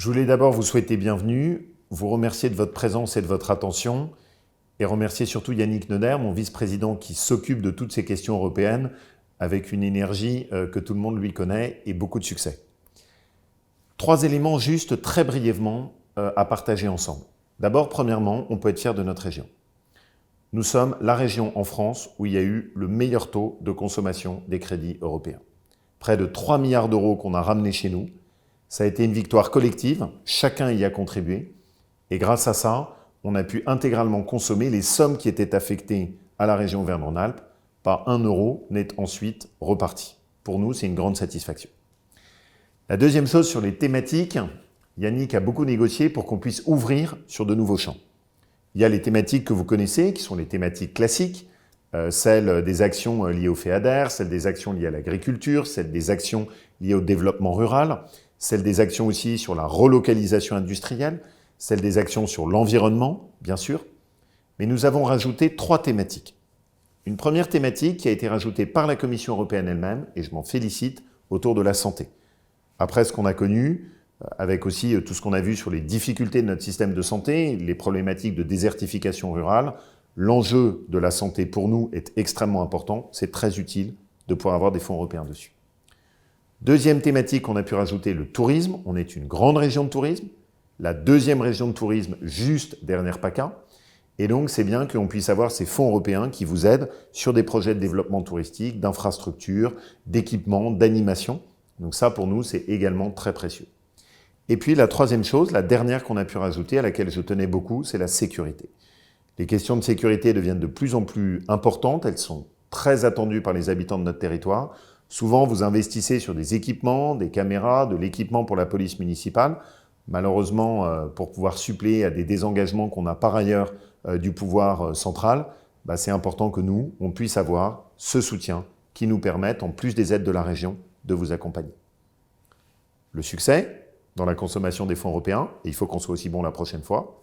voulais d'abord vous souhaiter bienvenue, vous remercier de votre présence et de votre attention, et remercier surtout Yannick Neuder, mon vice-président qui s'occupe de toutes ces questions européennes avec une énergie que tout le monde lui connaît et beaucoup de succès. 3 éléments juste très brièvement à partager ensemble. D'abord, premièrement, on peut être fier de notre région. Nous sommes la région en France où il y a eu le meilleur taux de consommation des crédits européens. Près de 3 milliards d'euros qu'on a ramenés chez nous. Ça a été une victoire collective, chacun y a contribué. Et grâce à ça, on a pu intégralement consommer les sommes qui étaient affectées à la région Auvergne-Rhône-Alpes. Pas 1 euro n'est ensuite reparti. Pour nous, c'est une grande satisfaction. La deuxième chose sur les thématiques, Yannick a beaucoup négocié pour qu'on puisse ouvrir sur de nouveaux champs. Il y a les thématiques que vous connaissez, qui sont les thématiques classiques, celles des actions liées au FEADER, celles des actions liées à l'agriculture, celles des actions liées au développement rural, celles des actions aussi sur la relocalisation industrielle, celles des actions sur l'environnement, bien sûr. Mais nous avons rajouté 3 thématiques. Une première thématique qui a été rajoutée par la Commission européenne elle-même, et je m'en félicite, autour de la santé. Après ce qu'on a connu, avec aussi tout ce qu'on a vu sur les difficultés de notre système de santé, les problématiques de désertification rurale, l'enjeu de la santé pour nous est extrêmement important. C'est très utile de pouvoir avoir des fonds européens dessus. Deuxième thématique qu'on a pu rajouter, le tourisme. On est une grande région de tourisme, la deuxième région de tourisme juste derrière PACA. Et donc, c'est bien qu'on puisse avoir ces fonds européens qui vous aident sur des projets de développement touristique, d'infrastructures, d'équipements, d'animation. Donc ça, pour nous, c'est également très précieux. Et puis, la troisième chose, la dernière qu'on a pu rajouter, à laquelle je tenais beaucoup, c'est la sécurité. Les questions de sécurité deviennent de plus en plus importantes. Elles sont très attendues par les habitants de notre territoire. Souvent, vous investissez sur des équipements, des caméras, de l'équipement pour la police municipale. Malheureusement, pour pouvoir suppléer à des désengagements qu'on a par ailleurs du pouvoir central, c'est important que nous, on puisse avoir ce soutien qui nous permette, en plus des aides de la région, de vous accompagner. Le succès dans la consommation des fonds européens, et il faut qu'on soit aussi bon la prochaine fois.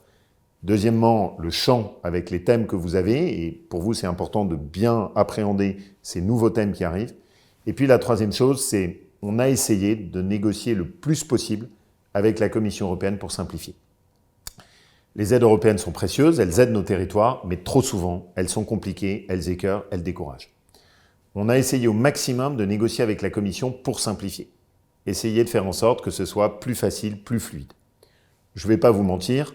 Deuxièmement, le champ avec les thèmes que vous avez, et pour vous, c'est important de bien appréhender ces nouveaux thèmes qui arrivent. Et puis la troisième chose, c'est on a essayé de négocier le plus possible avec la Commission européenne pour simplifier. Les aides européennes sont précieuses, elles aident nos territoires, mais trop souvent, elles sont compliquées, elles écœurent, elles découragent. On a essayé au maximum de négocier avec la Commission pour simplifier. Essayer de faire en sorte que ce soit plus facile, plus fluide. Je ne vais pas vous mentir,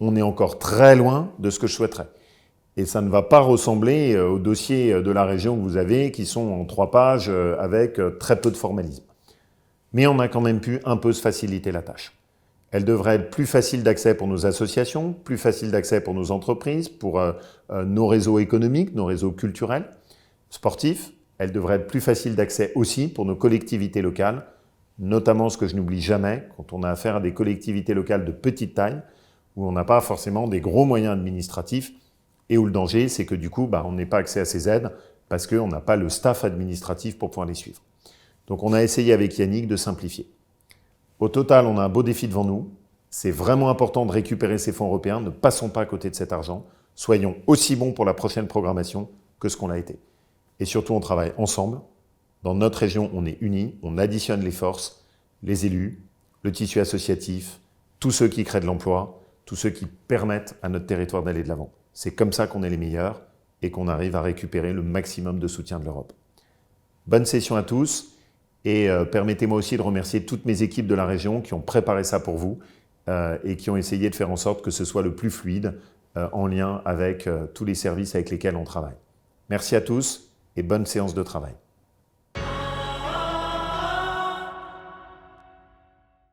on est encore très loin de ce que je souhaiterais. Et ça ne va pas ressembler aux dossiers de la région que vous avez, qui sont en 3 pages avec très peu de formalisme. Mais on a quand même pu un peu se faciliter la tâche. Elle devrait être plus facile d'accès pour nos associations, plus facile d'accès pour nos entreprises, pour nos réseaux économiques, nos réseaux culturels, sportifs. Elle devrait être plus facile d'accès aussi pour nos collectivités locales, notamment ce que je n'oublie jamais, quand on a affaire à des collectivités locales de petite taille, où on n'a pas forcément des gros moyens administratifs, et où le danger, c'est que du coup, on n'ait pas accès à ces aides, parce qu'on n'a pas le staff administratif pour pouvoir les suivre. Donc on a essayé avec Yannick de simplifier. Au total, on a un beau défi devant nous. C'est vraiment important de récupérer ces fonds européens. Ne passons pas à côté de cet argent. Soyons aussi bons pour la prochaine programmation que ce qu'on l'a été. Et surtout, on travaille ensemble. Dans notre région, on est unis, on additionne les forces, les élus, le tissu associatif, tous ceux qui créent de l'emploi, tous ceux qui permettent à notre territoire d'aller de l'avant. C'est comme ça qu'on est les meilleurs et qu'on arrive à récupérer le maximum de soutien de l'Europe. Bonne session à tous et permettez-moi aussi de remercier toutes mes équipes de la région qui ont préparé ça pour vous et qui ont essayé de faire en sorte que ce soit le plus fluide en lien avec tous les services avec lesquels on travaille. Merci à tous et bonne séance de travail.